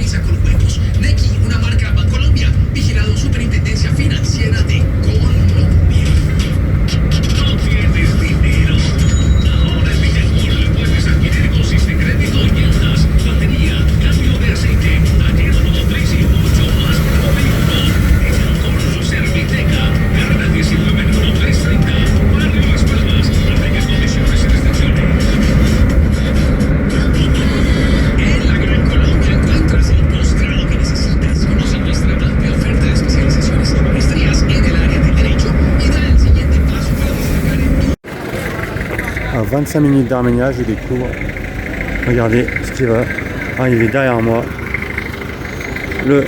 comienza con huevos. Nequi, una marca Bancolombia, vigilado Superintendencia Financiera de Colombia. No pierdes dinero. Ahora en Vitacol puedes adquirir con Siste Crédito llantas, batería, cambio de aceite, taller automotriz y mucho más por el vehículo. Vitacol Serviteca, carga 19.330, Barrio Las Palmas. Aplica condiciones y restricciones. En la Gran Colombia encuentras el posgrado que necesitas. Conoce nuestra amplia oferta de especializaciones y maestrías en el área del derecho y da el siguiente paso para destacar en tu... À 25 minutes d'Arménia, je découvre, regardez ce qui va arriver derrière moi, le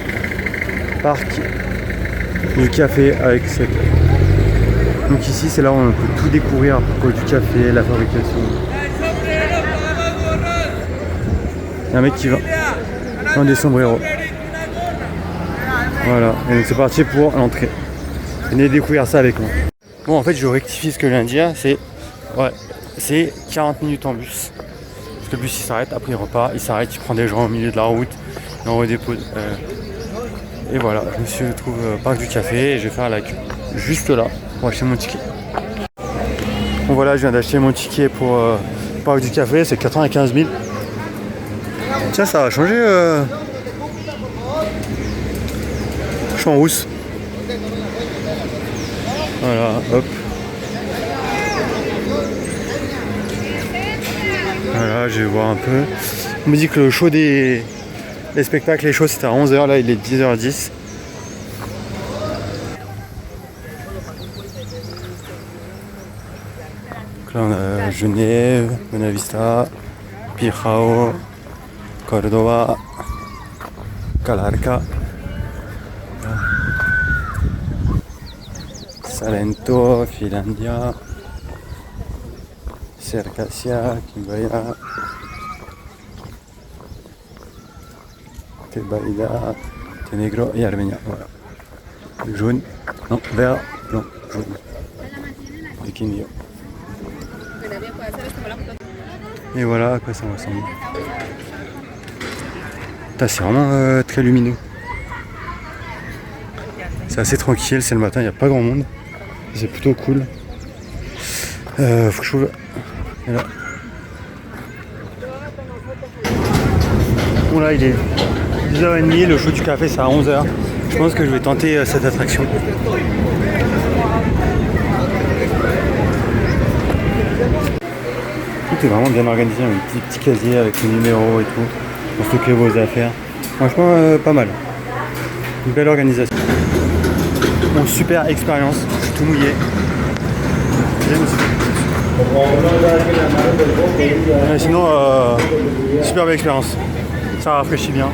parc du café avec cette... Donc ici c'est là où on peut tout découvrir à propos du café, la fabrication. Il y a un mec qui va dans des sombreros. Voilà, et donc c'est parti pour l'entrée. Venez découvrir ça avec moi. Bon, en fait je rectifie ce que je viens de dire, c'est 40 minutes en bus. Parce que le bus il s'arrête, après il repart, il s'arrête, il prend des gens au milieu de la route, et on redépose. Et voilà, je me suis retrouvé au parc du café et je vais faire la queue juste là pour acheter mon ticket. Bon voilà, je viens d'acheter mon ticket pour le parc du café, c'est 95 000. Tiens, ça va changer. Je suis en rousse. Voilà, hop. Voilà, je vais voir un peu. On me dit que le show des spectacles, les shows c'était à 11h, là il est 10h10. Donc là on a Genève, Bonavista, Pijao, Córdoba, Calarca, Salento, Finlandia, Circassia, Quimbaya, Tebaïda, Tenegro et Arménia. Voilà. Jaune, non, vert, blanc, jaune. Et Quindío. Et voilà à quoi ça ressemble. C'est vraiment très lumineux. C'est assez tranquille, c'est le matin, il n'y a pas grand monde. C'est plutôt cool. Faut que je trouve... Et là. Bon là il est 10h30, le show du café c'est à 11h. Je pense que je vais tenter cette attraction. Tout est vraiment bien organisé, un petit casier avec les numéros et tout, pour stocker vos affaires. Franchement pas mal. Une belle organisation. Bon, super expérience, je suis tout mouillé. Sinon, super belle expérience. Ça rafraîchit bien.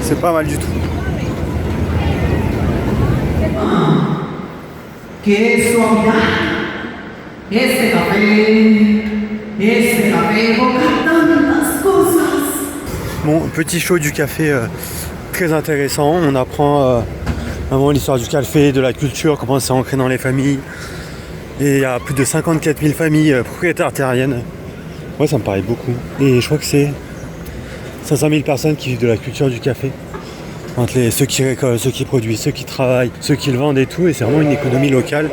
C'est pas mal du tout. ¡Qué suavidad! Este café evoca tantas cosas. Bon, petit show du café très intéressant. On apprend vraiment l'histoire du café, de la culture, comment c'est ancré dans les familles. Et il y a plus de 54 000 familles propriétaires terriennes. Ouais, ça me paraît beaucoup. Et je crois que c'est 500 000 personnes qui vivent de la culture du café. Entre ceux qui récoltent, ceux qui produisent, ceux qui travaillent, ceux qui le vendent et tout. Et c'est vraiment une économie locale.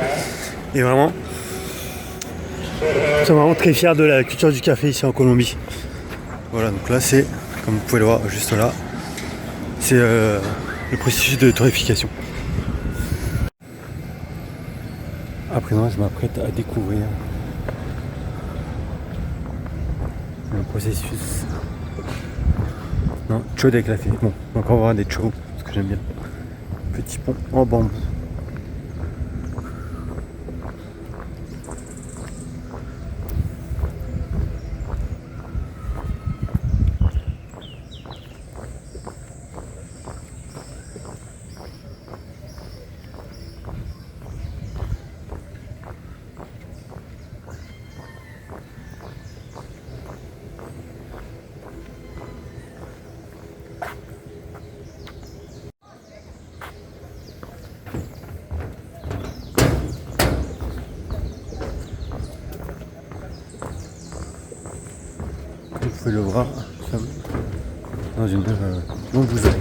Et vraiment, je suis vraiment très fier de la culture du café ici en Colombie. Voilà, donc là c'est, comme vous pouvez le voir juste là, c'est le processus de torréfication. À présent, je m'apprête à découvrir le processus. Non, chaud de café. Bon, on va encore voir des chauds, parce que j'aime bien. Petit pont en bambou. Vous pouvez le voir dans une Donc vous avez.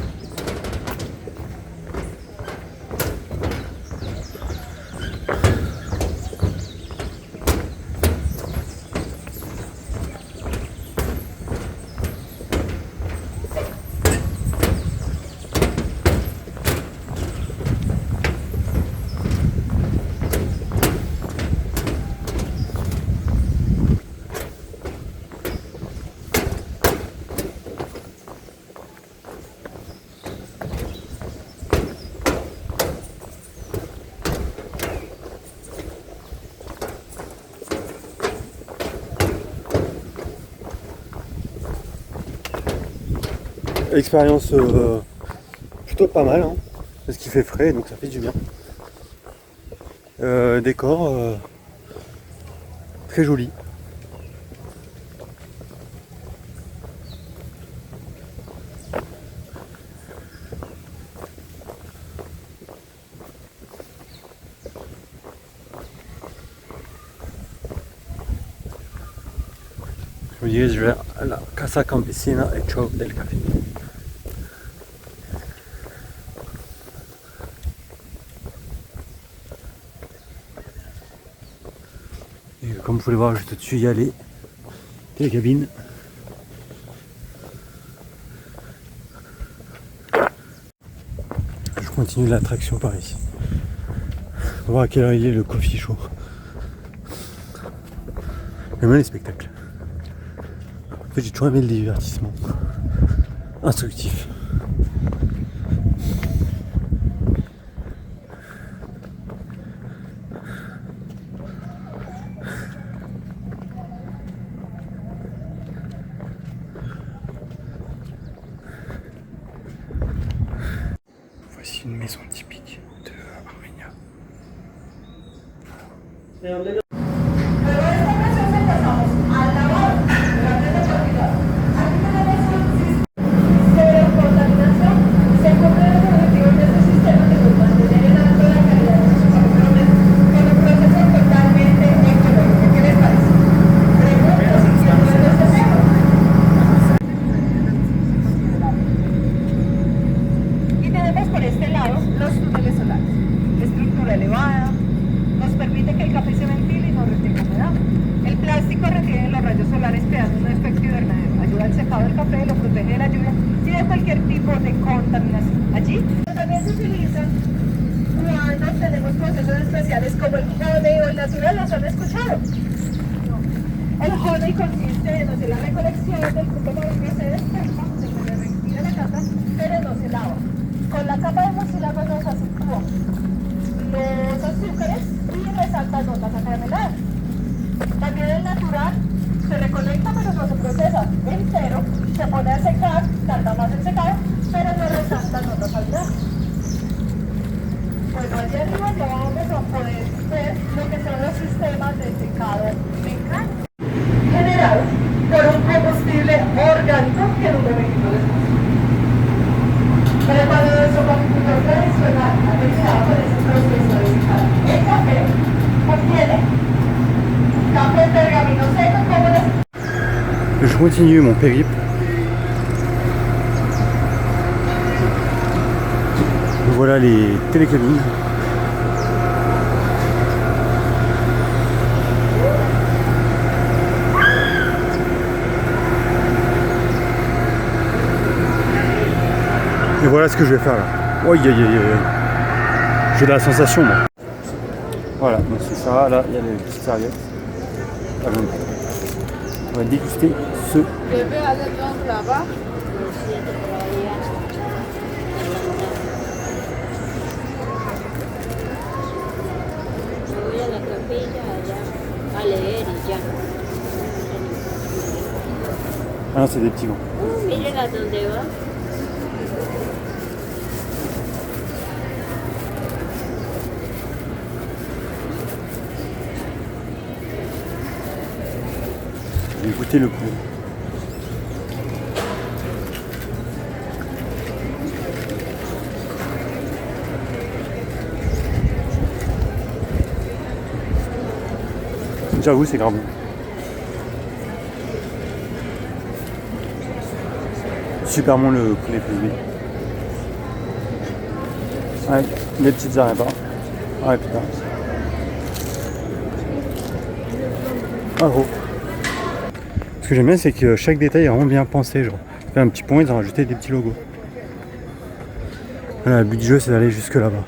Expérience plutôt pas mal, hein, parce qu'il fait frais, donc ça fait du bien. Décor très joli. Je me dirige vers la Casa Campesina et Chou del Café. Et comme vous pouvez le voir juste au-dessus, il y a les télécabines. Je continue l'attraction par ici. On va voir à quelle heure il est le coffee show. J'aime bien les spectacles. En fait, j'ai toujours aimé le divertissement instructif. Voici une maison typique de Armenia. También se utilizan cuando tenemos procesos especiales como el honey o el natural, ¿los han escuchado? El honey consiste en hacer la recolección del fruto maduro, se despeja, se le retira la capa, pero no se lava. Con la capa de mucílago nos acentúa los azúcares y resalta notas acarameladas. También el natural se recolecta pero no se procesa entero, se pone a secar, tarda más en secar, pero no resalta notas salvadas. Bueno, allá arriba ya vamos a poder ver lo que son los sistemas de secado mecánico, generado por un combustible orgánico que no debe preparado de sopa tradicional, aplicado por ese proceso de secado. El café contiene café pergamino seco como las... Je continue mon périple. Voilà les télécabines. Et voilà ce que je vais faire là. Oh, j'ai de la sensation moi. Voilà, donc c'est ça, là il y a les petites serviettes. On va déguster ce. A leer y ya. Ah non, c'est des petits gants. Miren a dónde va. Je vais goûter le poulet. J'avoue, c'est grave bon. super bon le poulet frisbee. Avec des petites arepas. Ah putain. Ah gros. Ce que j'aime bien c'est que chaque détail est vraiment bien pensé. Genre, tu fais un petit pont, ils ont rajouté des petits logos. Voilà, le but du jeu c'est d'aller jusque là-bas.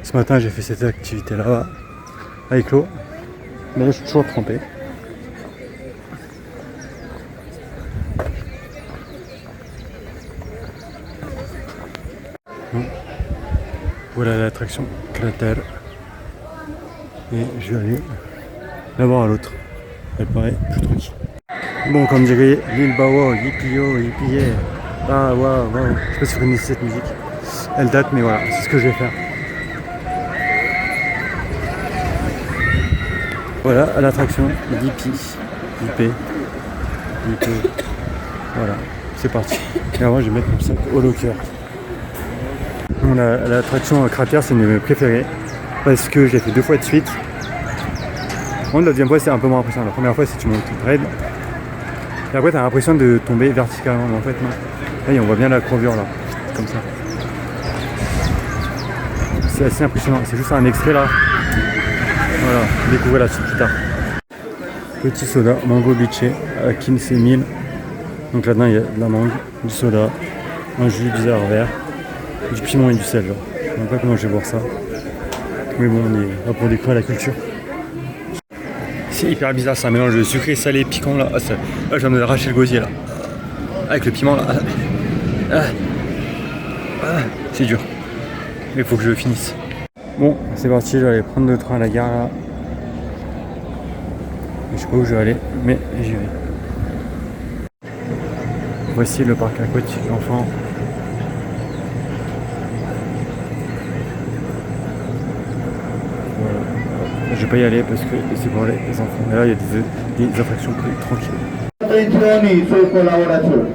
Ce matin j'ai fait cette activité là-bas avec l'eau. Mais là je suis toujours trempé. Bon. Voilà l'attraction cratère. Et je vais aller là-bas à l'autre. Elle paraît plus tranquille. Bon, comme dirait Lil Bawa, yippio, yippie. Ah waouh, waouh. Je sais pas si vous connaissez cette musique. Elle date, mais voilà, c'est ce que je vais faire. Voilà, à l'attraction Yippie. Yippé. Yippé. Voilà, c'est parti. Et moi, je vais mettre mon sac au locker. Bon, l'attraction cratère, c'est une de mes préférées. Parce que je l'ai fait 2 fois de suite. Bon, la deuxième fois, c'est un peu moins impressionnant. La première fois, c'est que tu montes toute raide. Et après, tu as l'impression de tomber verticalement. Mais en fait, non. Là, on voit bien la courbure, là. Comme ça. C'est assez impressionnant. C'est juste un extrait, là. Voilà. Découvrez la suite plus tard. Petit soda, mango biché, à 15 000. Donc là-dedans, il y a de la mangue, du soda, un jus bizarre vert, du piment et du sel. Genre. Je ne sais pas comment je vais boire ça. Mais bon, on est là pour découvrir la culture. C'est hyper bizarre, c'est un mélange de sucré, salé, piquant là. Ah, ça, je viens de me arracher le gosier là. Avec le piment là. C'est dur. Mais il faut que je finisse. Bon, c'est parti, je vais aller prendre le train à la gare là. Je sais pas où je vais aller, mais j'y vais. Voici le parc aquatique d'enfants. Voilà. Je vais pas y aller parce que c'est pour les enfants. Mais là, il y a des attractions plus tranquilles. Attenzione su collaborazione.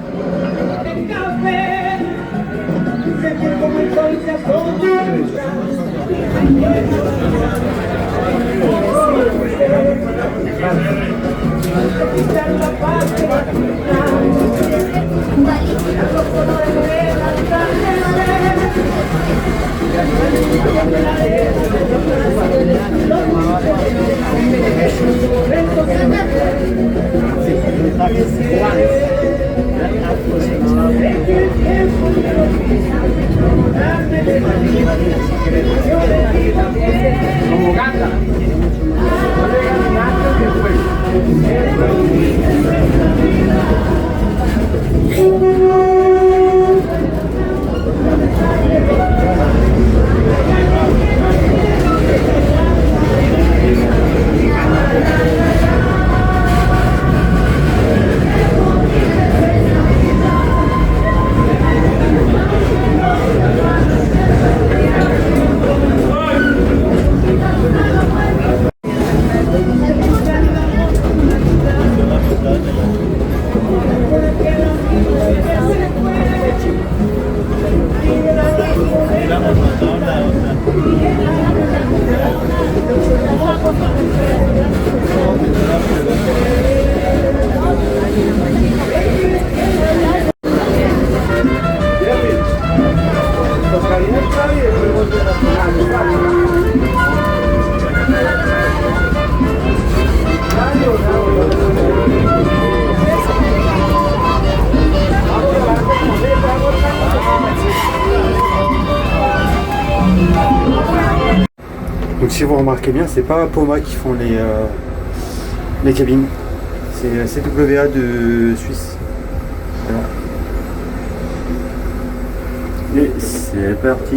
Donc si vous remarquez bien, c'est pas Poma qui font les cabines, c'est CWA de Suisse. Voilà. Et c'est parti.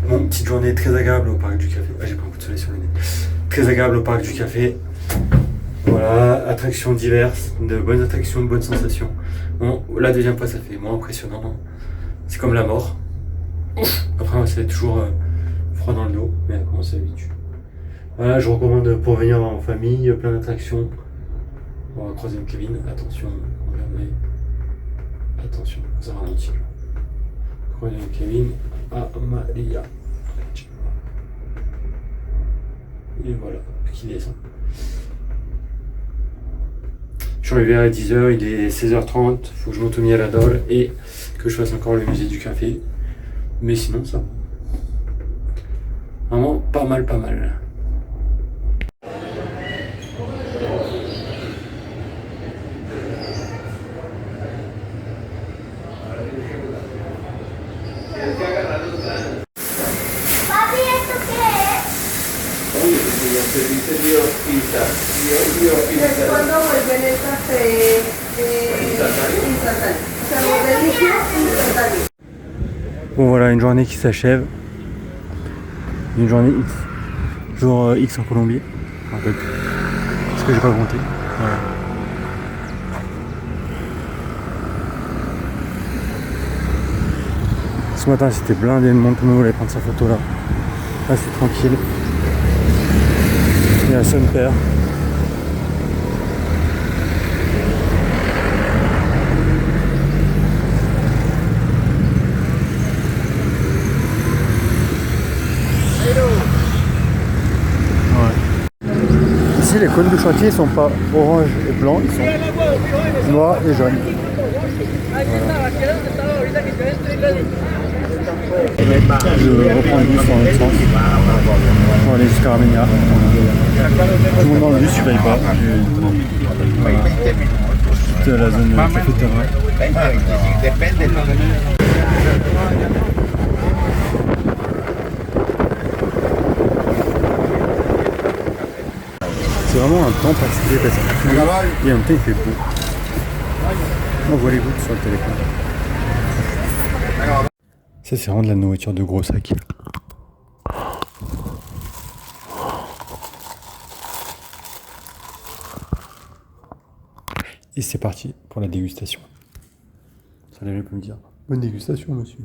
Bon, petite journée très agréable au parc du café. Ah, j'ai pris un coup de soleil sur le nez. Très agréable au parc du café. Voilà, attractions diverses, de bonnes attractions, de bonnes sensations. Bon, la deuxième fois, ça fait moins impressionnant. C'est comme la mort. Après, c'est toujours froid dans le dos, mais on s'habitue. Voilà, je recommande pour venir en famille, plein d'attractions. Bon, troisième cabine, attention, regardez. Attention, ça ralentit. Croyez Kevin, Amalia. Et voilà, qui descend. Je suis arrivé à 10h, il est 16h30, faut que je monte au Mirador et que je fasse encore le musée du café. Mais sinon ça va. Vraiment pas mal, pas mal. Papi, ¿esto qué Es cuando vuelven el café instantáneo. O sea, vuelve líquido instantáneo. Bon voilà, une journée qui s'achève. Une journée X. Jour X en Colombie. En fait. Ce que j'ai pas compté. Voilà. Ce matin c'était blindé de monde, tout le monde voulait prendre sa photo là. Là c'est tranquille. Il y a son père. Ici les cônes de chantier sont pas orange et blanc, ils sont noirs et jaunes. Je reprends le bus dans l'autre sens pour aller jusqu'à Armenia. Tout le monde dans le bus, je paye pas. Toute la zone café-terrain. C'est vraiment un temps particulier parce qu'il y a un temps il fait beau. On voit les gouttes sur le téléphone. Ça c'est vraiment de la nourriture de gros sacs. Et c'est parti pour la dégustation. Ça allait peut me dire bonne dégustation monsieur.